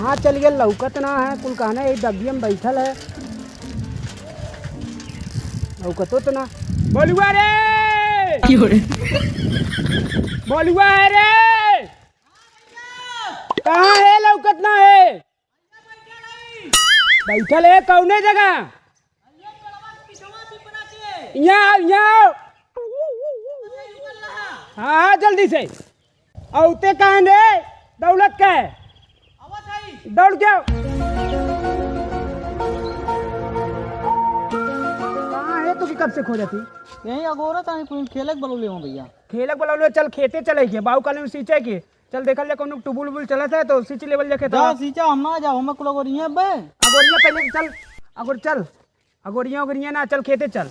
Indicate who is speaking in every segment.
Speaker 1: कहाँ चल गया लौकत ना है कुल कहना एक डब्बी में बैठल है लौकतो तो ना बोलुआ रे बोलुआ है रे कहाँ है लौकत ना है बैठल है कौने जगह यहाँ हाँ जल्दी से औते कहाँ रे दौलत का है दौड़ जाओ कहाँ है तू कब से खो जाती
Speaker 2: यही अगोरा था खेलक बोले हो भैया
Speaker 1: खेलक बोला चल खेते चले के बाऊ काले में सींचे के चल देखल जा कोनो टुबुल बुल चलत है तो सींच लेवल जा खेता
Speaker 2: सींचा हम ना जाओ हम कुल अगोरिया बे
Speaker 1: अगोरिया पहले चल अगोरिया ना चल खेते चल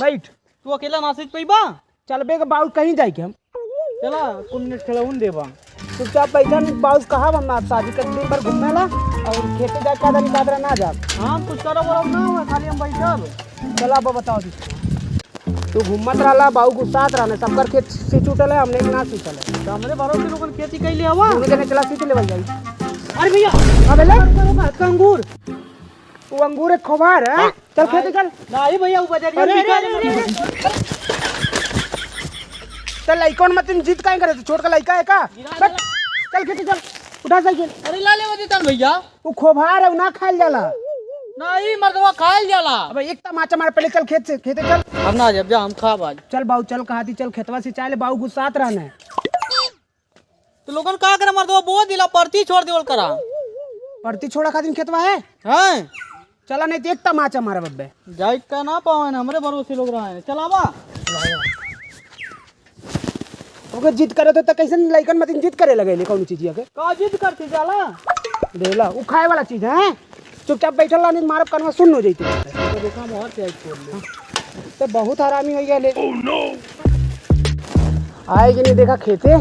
Speaker 1: बैठ
Speaker 2: तू अकेला ना सींच पैबा
Speaker 1: चल बे बाऊ कहीं जाए के हम
Speaker 2: चला कुन खिलौन देबा
Speaker 1: चुपचाप बैठन बाऊ कहा हम आप शादी कर दिन भर घूमने ला और खेते जा का दिन कादरा ना जा
Speaker 2: हां कुछ करो बोलो ना हुआ खाली हम बैठब
Speaker 1: चला अब बताओ तू घूमत रहला बाऊ गुस्सात रहने सबकर खेत सींच उठल है हमने ना सींचल है
Speaker 2: हमरे बारो से लोगन खेती कैले हवा
Speaker 1: दोनों जने चला सींच लेवल जाई
Speaker 2: अरे भैया
Speaker 1: अबे ले अंगूर वो अंगूर एक खोभार है चल खेते चल
Speaker 2: नहीं भैया वो बजरिया निकाल
Speaker 1: चल लइकन मत जिद काहे करे छोट का लइका है का चल खेते चल उठा साइकिल
Speaker 2: अरे ला ले देता भैया
Speaker 1: वो खोभार है ना खाइल जाला
Speaker 2: नहीं मर्दवा खाइल जाला
Speaker 1: अबे एक तमाचा मार पहले चल खेत से खेते चल
Speaker 2: हम ना जब जा हम खा बाज
Speaker 1: चल बाऊ चल कहाती चल खेतवा से चाले बाऊ गुस्सात रहने
Speaker 2: तो लोगन का करे मर्दवा बहुत दिला परती छोड़ देवल करा
Speaker 1: परती छोड़ा खातिर खेतवा है
Speaker 2: हैं
Speaker 1: चला नहीं तो एक तमाचा मारा बब्बे
Speaker 2: जाई का ना पावन हमरे भरोसे लोग रहे चलावा
Speaker 1: ओके जिद करे तो कैसे लइकन मत जिद करे लगे ले कौन चीज के
Speaker 2: का जिद करती जाला
Speaker 1: देला वो खाए वाला चीज है चुपचाप बैठल ला नहीं मारब करवा सुन हो जइते
Speaker 2: तो देखा बहुत तेज छोड़ ले
Speaker 1: तो बहुत हरामी हो गया ले आए कि नहीं देखा खेते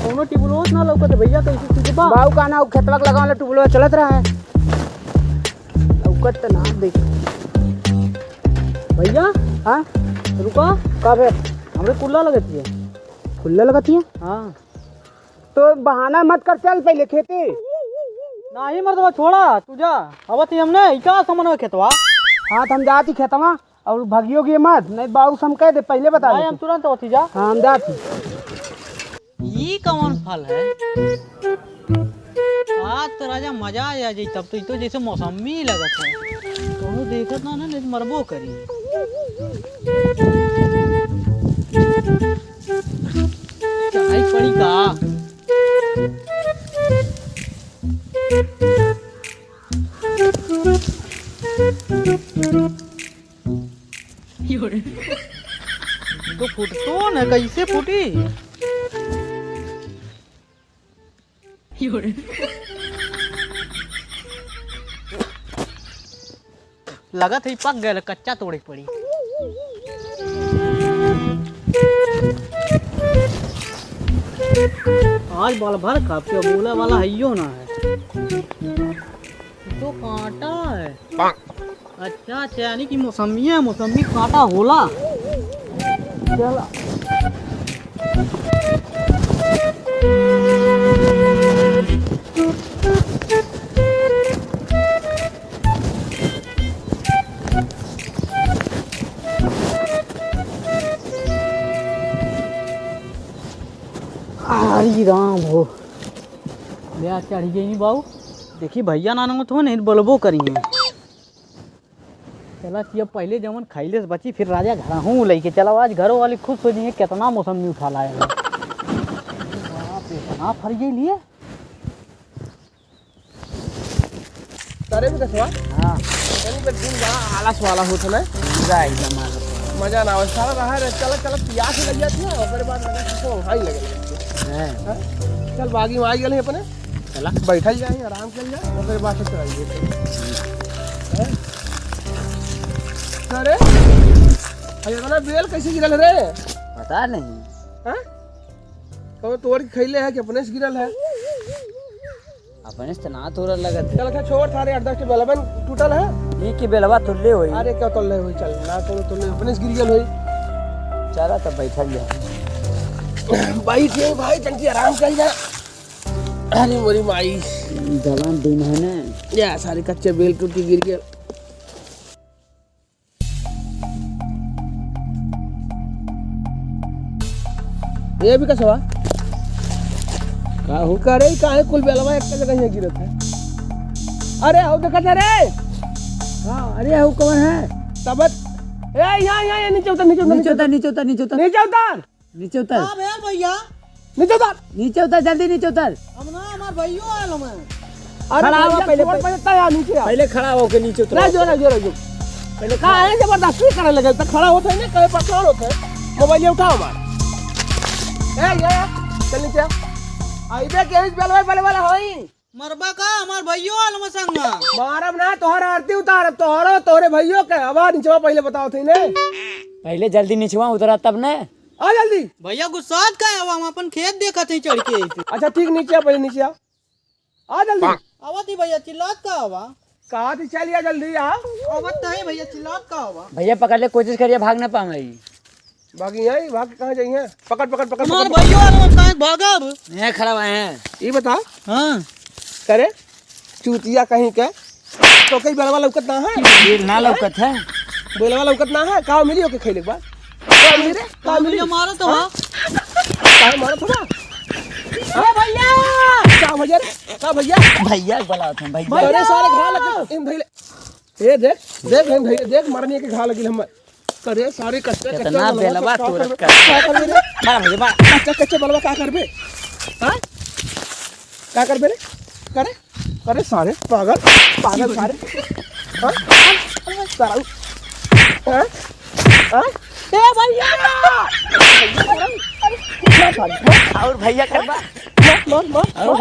Speaker 2: कोनो टिबुलोस ना लौकत भैया कैसे सीखबा
Speaker 1: बाऊ का ना खेतवा लगा वाला टुबलो चलत रहा है लौकत तो ना देख
Speaker 2: भैया
Speaker 1: हां
Speaker 2: रुका
Speaker 1: कब है
Speaker 2: हमरे कुल्ला लगती है
Speaker 1: खुल्ला लगाती है
Speaker 2: हां
Speaker 1: तो बहाना मत कर चल पहले खेते
Speaker 2: नहीं मर्दवा छोड़ा तू जा अवती हमने क्या समन खेतवा
Speaker 1: हाँ तो हम जाती खेतवा और भगियो की मत नहीं बाऊ हम कह दे पहले बता दे
Speaker 2: हम तुरंत होती जा
Speaker 1: हाँ हम जाती
Speaker 2: ये कौन फल है आज तो राजा मजा आ जाए तब तो जैसे मौसमी लगत है दोनों देखत ना नहीं मरबो करी चाय पड़ी का तो फुटतो न कैसे फूटी लगत है पक गया कच्चा तोड़े पड़ी आज बाल भर खा के बोले वाला हइयो ना है तो कांटा है अच्छा अच्छा यानी कि मौसमी है मौसमी कांटा होला चला आई राम हो ले चढ़ी गई बाबू देखी भैया नाना तो नहीं बोलबो करिए चला कि पहले जमन खैले से बची फिर राजा घर हूँ लेके चला आज घरों वाली खुश हो जाइए कितना मौसमी उठा लाएगा इतना फर गई लिए
Speaker 1: तारे भी कसवा
Speaker 2: हाँ
Speaker 1: यानी पर दिन बड़ा आलस वाला होता ना मजा ना आवे सारा रहा है चल चल प्यास लग जाती है और बाद लगा तो हाई लगे
Speaker 2: है
Speaker 1: चल बागी में आ गए अपने
Speaker 2: चला
Speaker 1: बैठल जाए आराम कर जाए और फिर बात से चलाइए अरे अरे वाला बेल कैसे गिरल रे
Speaker 2: पता नहीं
Speaker 1: हैं तो तोड़ के खैले है कि अपने से गिरल है
Speaker 2: अपने से ना तोड़ लगत
Speaker 1: चल अच्छा छोड़ थारे 8-10 के बेलबन टूटल है
Speaker 2: ये की बेलवा तुल्ले होई
Speaker 1: अरे क्या तोड़ ले हुई चल ना तो अपने से गिर गल हुई
Speaker 2: चला तब बैठल जा
Speaker 1: भाई थे भाई टंकी आराम कर जा अरे मोरी माई
Speaker 2: जवान दिन है ना,
Speaker 1: या सारे कच्चे बेल टूट के गिर गए। ये भी कसवा का हो करे काहे कुल बेलवा एक जगह ही गिरत है। अरे आओ देखा था रे। हां अरे आओ कौन है तबत ए यहाँ नीचे उतर नीचे उतर
Speaker 2: नीचे उतर नीचे उतर नीचे उतर
Speaker 1: नीचे उतर
Speaker 2: नीचे उतर।
Speaker 3: हां भैया भैया
Speaker 1: नीचे उतर
Speaker 2: नीचे उतर जल्दी नीचे उतर।
Speaker 3: हम ना हमार भैयो आयल हम।
Speaker 1: खड़ा हो पहले नीचे आ
Speaker 2: पहले खड़ा होके नीचे उतर।
Speaker 1: ना जो पहले कहा है जबरदस्ती करे लगे तो खड़ा होते है ना कहे परेशान होते है। मोबाइल उठाओ मार ए ये चल नीचे आई देख के बेलवा बेलवा वाला होई
Speaker 3: मरबा का हमार भैयो आयल हम संग।
Speaker 1: मारब ना तोहरा आरती उतार तोहरो तोरे भइयो के आवाज नीचे पहले बताओ थे ने
Speaker 2: पहले जल्दी नीचवा उतरा तब ने
Speaker 1: आ जल्दी।
Speaker 3: भैया गुस्सात का है हम अपन खेत देखत है चढ़ के।
Speaker 1: अच्छा ठीक नीचे आ पहले नीचे आ जल्दी।
Speaker 3: आवत ही भैया चिल्लात का हवा।
Speaker 1: कहा थी चलिए जल्दी आ
Speaker 3: आवत तो है भैया चिल्लात का हवा।
Speaker 2: भैया पकड़ ले कोशिश करिए भाग ना पाऊंगा।
Speaker 1: भागी आई भाग के कहां जाइए पकड़ पकड़ पकड़
Speaker 3: हमार भैयो आयल हम काहे भागब।
Speaker 2: नहीं खड़ा हुए हैं।
Speaker 1: ये बता
Speaker 3: हां
Speaker 1: करे चूतिया कहीं के तो कई बेलवा लौकत ना है।
Speaker 2: ये ना लौकत है।
Speaker 1: बेलवा लौकत ना है का मिली ओके खइले के बाद का मिली रे का मिली
Speaker 3: मारो तो हां
Speaker 1: का मारो थोड़ा।
Speaker 3: ए भैया
Speaker 1: का भैया का भैया
Speaker 2: भैया बुलाओ तुम भैया।
Speaker 1: अरे सारे घा लगे इन धइले ये देख देख इन धइले देख मरनी के घा लगिल हम करे सारे कच्चे कच्चे
Speaker 2: कितना बेलवा तोड़ कर
Speaker 1: का करबे रे
Speaker 2: मार मुझे मार।
Speaker 1: कच्चे कच्चे बेलवा का करबे हां का करबे रे करे करे सारे पागल पागल सारे हां सारा हां हां ए भैया
Speaker 2: और भैया करबा
Speaker 1: मार मार
Speaker 2: और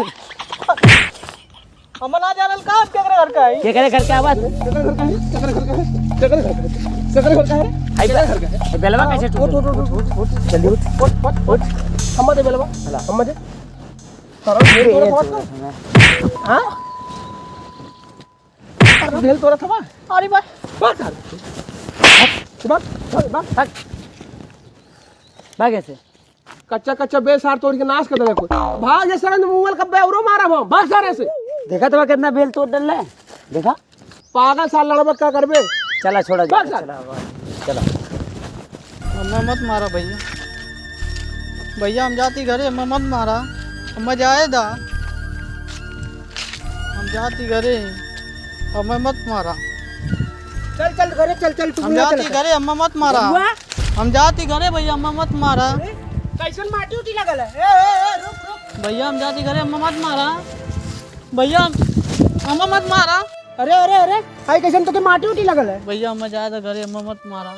Speaker 3: हम ना जानल का आप केकरे घर का है।
Speaker 2: क्या करे करके आवाज
Speaker 1: सकरे घर का है
Speaker 2: बेलवा कैसे टूट
Speaker 1: जल्दी उठ हम दे बेलवा हम दे करो ये हां बेल तोरा था अरे बात
Speaker 2: भाग ऐसे
Speaker 1: कच्चा कच्चा बेल सार तोड़ के नाश कर देना कोई भाग ये सरन मुंगल का बेवरो मारा हम भाग सारे से
Speaker 2: देखा तो कितना बेल तोड़ डल है। देखा
Speaker 1: पागल साल लड़बक का करबे
Speaker 2: चला छोड़ा
Speaker 1: भाग
Speaker 2: चला चला।
Speaker 3: हमें मत मारा भैया। भैया हम जाती घरे हमें मत मारा। हम जाए दा हम जाती घरे हमें मत मारा।
Speaker 1: चल चल घरे चल चल तू
Speaker 3: हम जाती घरे हमें मत मारा। हम जाती घरे भैया हमें मत मारा।
Speaker 1: कैसन माटी उठी लगल है ए रुक रुक
Speaker 3: भैया हम जाती घरे हमें मत मारा। भैया हमें मत मारा।
Speaker 1: अरे अरे अरे हाय कैसन तो के माटी उठी लगल है
Speaker 3: भैया हम जाए दा घरे हमें मत मारा।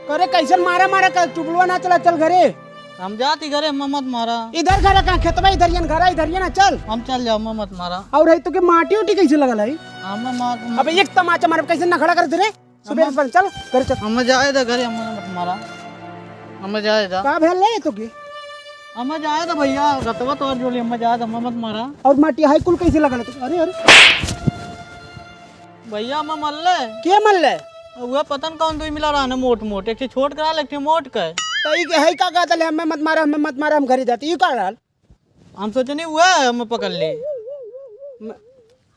Speaker 1: करे कैसन मारा मारा कर टुकड़ुआ ना चला चल घरे
Speaker 3: हम जाती घरे हमें मत मारा।
Speaker 1: इधर घर का खेतवा इधर ना चल
Speaker 3: हम चल जाओ हमें मत मारा।
Speaker 1: और है तो के माटी उठी कैसे लगल है
Speaker 3: हमें मत
Speaker 1: अबे एक तमाचा मार कैसे ना खड़ा कर दे रे सुबह से चल घर चल
Speaker 3: हम जाए दा घरे हमें मत मारा। हम जाए दा
Speaker 1: का भेल ले तो के
Speaker 3: हम जाए दा भैया रतवा तो और जोली हम जाए दा हमें मत मारा।
Speaker 1: और माटी हाई कुल कैसे लगल है तो अरे अरे
Speaker 3: भैया हम मल्ले
Speaker 1: के मल ले
Speaker 3: वह पतन कौन तो मिला रहा ना मोट मोट एक छोट करा एक मोट का
Speaker 1: तो ई के है का कहत ले हमें मत मारा हम घरे जाते ई का डाल
Speaker 3: हम सोचनी हुआ हम पकड़ ले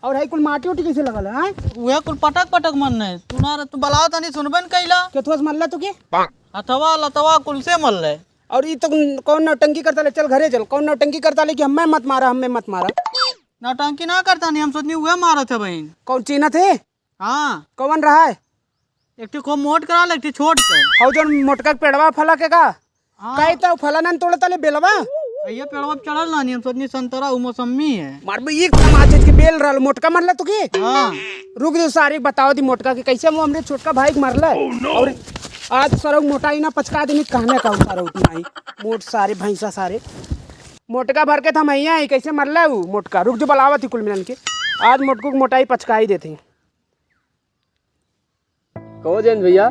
Speaker 1: और है कुल माटी उठी कैसे लगल है
Speaker 3: वह कुल पटक पटक मन है तू ना तू बलाओ तनी सुनबन कैला
Speaker 1: केथोस मल्ला तो के
Speaker 3: अथवा लतवा कुल से मल ले।
Speaker 1: और ये तो कौन नौटंकी करता ले चल घरे चल कौन नौटंकी करता ले कि हमें मत मारा
Speaker 3: नौटंकी ना करता नहीं हम सोचनी हुआ मारा था बहन।
Speaker 1: कौन चीना थे
Speaker 3: हाँ
Speaker 1: कौन रहा है
Speaker 3: एक को मोट करा एक छोट का
Speaker 1: और जो मोटका पेड़वा फला के का
Speaker 3: हाँ।
Speaker 1: कई तो फला ना तोड़ता ले बेलवा
Speaker 3: ये पेड़वा पे चढ़ल ना नहीं हम सोचनी संतरा उ मौसमी है।
Speaker 1: मार बे एक तमाचे के बेल रहल मोटका मरला तो के
Speaker 3: हाँ
Speaker 1: रुक जो सारी बताओ दी मोटका के कैसे वो हमरे छोटका भाई के मरला और आज सरौ मोटाई ना पचका देनी कहने का उतारा उतना ही मोट सारे भैंसा सारे मोटका भर के था मैया ही कैसे मरला वो मोटका रुक जो बलावत ही कुल मिलन के आज मोटको की मोटाई पचका ही देते
Speaker 4: कहो जैन भैया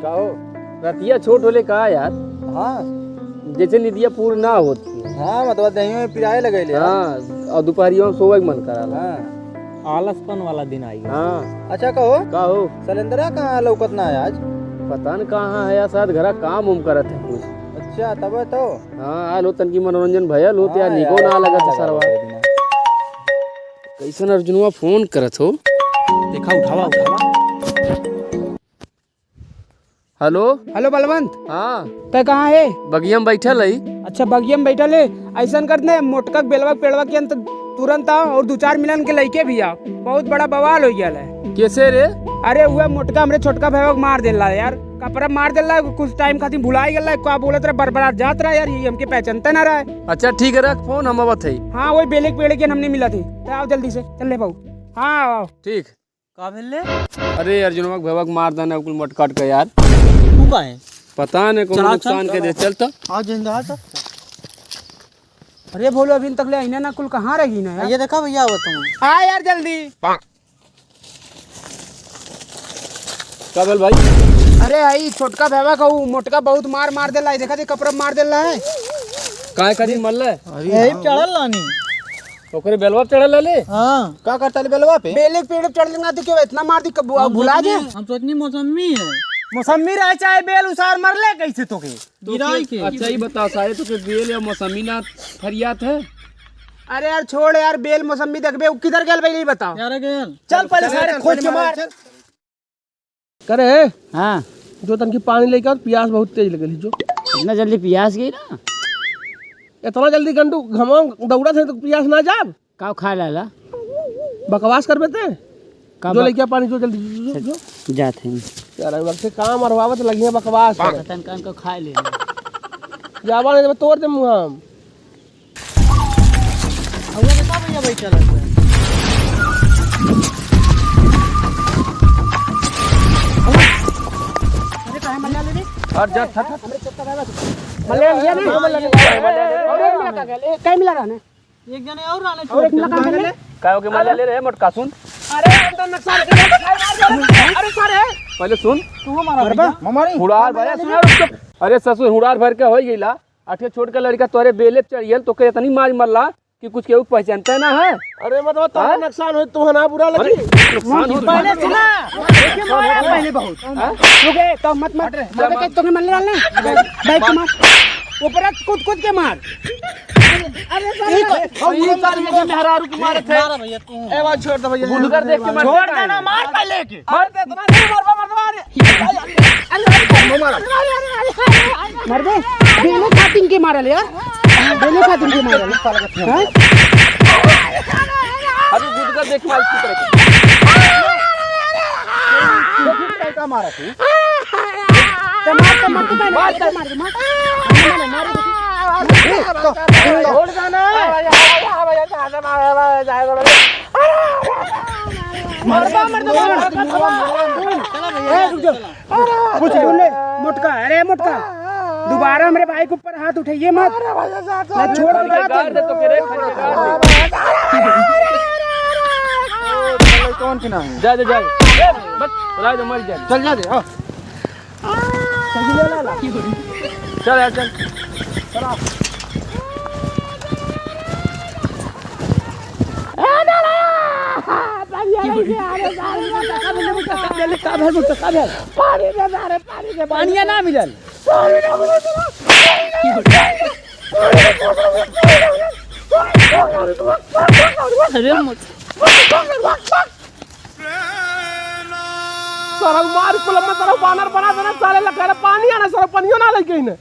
Speaker 4: रतिया छोट होले कहा यार।
Speaker 2: हाँ
Speaker 4: जैसे निदिया पूर्ण ना होती
Speaker 2: हाँ मतलब दहियों में पिराए लगे ले।
Speaker 4: हाँ और दोपहरियों में सोवे के मन करा
Speaker 2: हाँ आलसपन वाला दिन आई।
Speaker 4: हाँ
Speaker 2: अच्छा कहो
Speaker 4: कहो
Speaker 2: सिलेंडर कहाँ लौकत ना है आज।
Speaker 4: पता न कहाँ है या शायद घरा काम उम करत है कुछ।
Speaker 2: अच्छा तब तो
Speaker 4: हाँ आलो तन की मनोरंजन भयल हो तो यार निको ना लगा था सरवा कैसन अर्जुनवा फोन करत हो?
Speaker 1: देखा, उठावा उठावा।
Speaker 4: हेलो।
Speaker 1: हेलो बलवंत,
Speaker 4: हाँ,
Speaker 1: तय कहाँ है?
Speaker 4: बगिया में बैठल है।
Speaker 1: अच्छा, बगिया में बैठल है। ऐसा करते मोटका बेलवा पेड़वा के अंत तुरंत आओ और 2-4 मिलन के लइके भी आओ। बहुत बड़ा बवाल हो गया है।
Speaker 4: कैसे रे?
Speaker 1: अरे हुआ मोटका हमरे छोटका भाई को मार देला यार। कपड़ा मार देला, कुछ टाइम खातिर भुलाई गेला। का बोलत रहा बरबरात जात रहा यार, ये हमके पहचानता ना रहा है।
Speaker 4: अच्छा ठीक है, रख फोन, हम आवत है।
Speaker 1: हाँ, वही बेले के पेड़ के हमने मिला थी। तो आओ जल्दी से, चल ले बहू। हाँ आओ।
Speaker 4: ठीक।
Speaker 2: का भेले?
Speaker 4: अरे अर्जुनवा के भैया के मार देना कुल मटकाट के यार।
Speaker 2: तू का है?
Speaker 4: पता नहीं कौन नुकसान के दे। चल तो
Speaker 2: आ जिंदा था।
Speaker 1: अरे बोलो, अभी तक ले आईना ना कुल कहाँ रही ना यार।
Speaker 2: ये देखा भैया वो तुम।
Speaker 1: आ यार जल्दी।
Speaker 4: काबल भाई।
Speaker 1: अरे आई छोटका भैया कहू, मोटका बहुत मार देला है। देखा दे कपड़ा मार देला है।
Speaker 4: काय खातिर मरल है?
Speaker 2: यही चढ़ल लानी।
Speaker 4: ओकरे बेलवा चढ़ल ले।
Speaker 2: हाँ,
Speaker 3: क्या करता है बेलवा पे?
Speaker 1: बेले के पेड़ पे चढ़ लेना तो क्यों इतना मार दी? भुला गया।
Speaker 2: हम सोचनी मौसमी है।
Speaker 1: मौसमी रहे चाहे बेल उसार मर ले कैसे तो के
Speaker 2: गिराई के।
Speaker 4: अच्छा ही बता सारे तो के बेल या मौसमी ना फरियात है।
Speaker 1: अरे यार छोड़ यार, बेल मौसमी देखबे किधर गेल भाई, नहीं बताओ।
Speaker 2: यार गेल।
Speaker 1: चल पहले सारे खोज के मार।
Speaker 5: करे
Speaker 3: हाँ,
Speaker 5: जो तनकी पानी लेकर प्यास बहुत तेज लगल जो।
Speaker 3: इतना जल्दी प्यास गई ना?
Speaker 5: इतना जल्दी गंडू घमा दौड़ा थे तो प्यास ना जाब।
Speaker 3: का खा लाला?
Speaker 5: बकवास कर बेते जो लेके पानी जो जल्दी जो
Speaker 3: जाते हैं।
Speaker 5: यार वक्त से काम अरवावत लगी है बकवास।
Speaker 3: तन कान को खा ले।
Speaker 5: जावा ने तोड़ दे मुंह हम।
Speaker 2: अब वो देखा भैया बैठा रहता है।
Speaker 1: अरे कहां मल्ला ले रे?
Speaker 4: और जा था
Speaker 1: मल्ला लिया ना? और एक मिला का गेल, कई मिला रहने?
Speaker 2: एक जने और आने
Speaker 1: और एक मिला का गेल?
Speaker 4: काय के मल्ला ले रे मोटका सुन।
Speaker 1: अरे अंदर नुकसान के अरे सारे
Speaker 4: पहले सुन।
Speaker 2: तू हमारा भैया
Speaker 3: ममारी
Speaker 4: हुड़ार भैया सुना उसको। अरे ससुर हुड़ार भर के हो गईला। आठे छोड़ के लड़का तोरे बेले चढ़ियल तो के इतनी मार मरला कि कुछ केहू पहचानता ना है।
Speaker 5: अरे मतलब तो नुकसान हो तो ना बुरा लगी।
Speaker 4: नुकसान हो
Speaker 1: पहले सुना पहले बहुत रुके तो मत के तो मल्ले डालने बैठ के मार ऊपर कूद के मार। अरे
Speaker 5: ये साल में मेहरारू को मारे थे।
Speaker 2: मारा भैया तू।
Speaker 5: ए बात छोड़ दे भैया।
Speaker 4: बुढ़गर देख के मार।
Speaker 1: छोड़ देना, मार पहले के
Speaker 5: मार दे इतना नहीं
Speaker 1: मर दे। बेले खातिन के मारल यार, बेले खातिन के मारल। हां
Speaker 4: अरे बुढ़गर देख मार की तरह
Speaker 3: का मारा थी?
Speaker 1: छोड़ देना। कुछ बोले मोटका। अरे मोटका दोबारा मेरे भाई के ऊपर हाथ उठाइए मत। मैं छोड़
Speaker 4: दे तो के रे
Speaker 3: कौन की ना है?
Speaker 4: जा जा बस राज मर जा।
Speaker 3: चल जा दे।
Speaker 4: चल यार चल।
Speaker 1: पानी ना मिलल।
Speaker 5: सारा मार को लम्मा सारा बानर बना देना साले लगा पानी आना सारा पानियो ना लगे ने।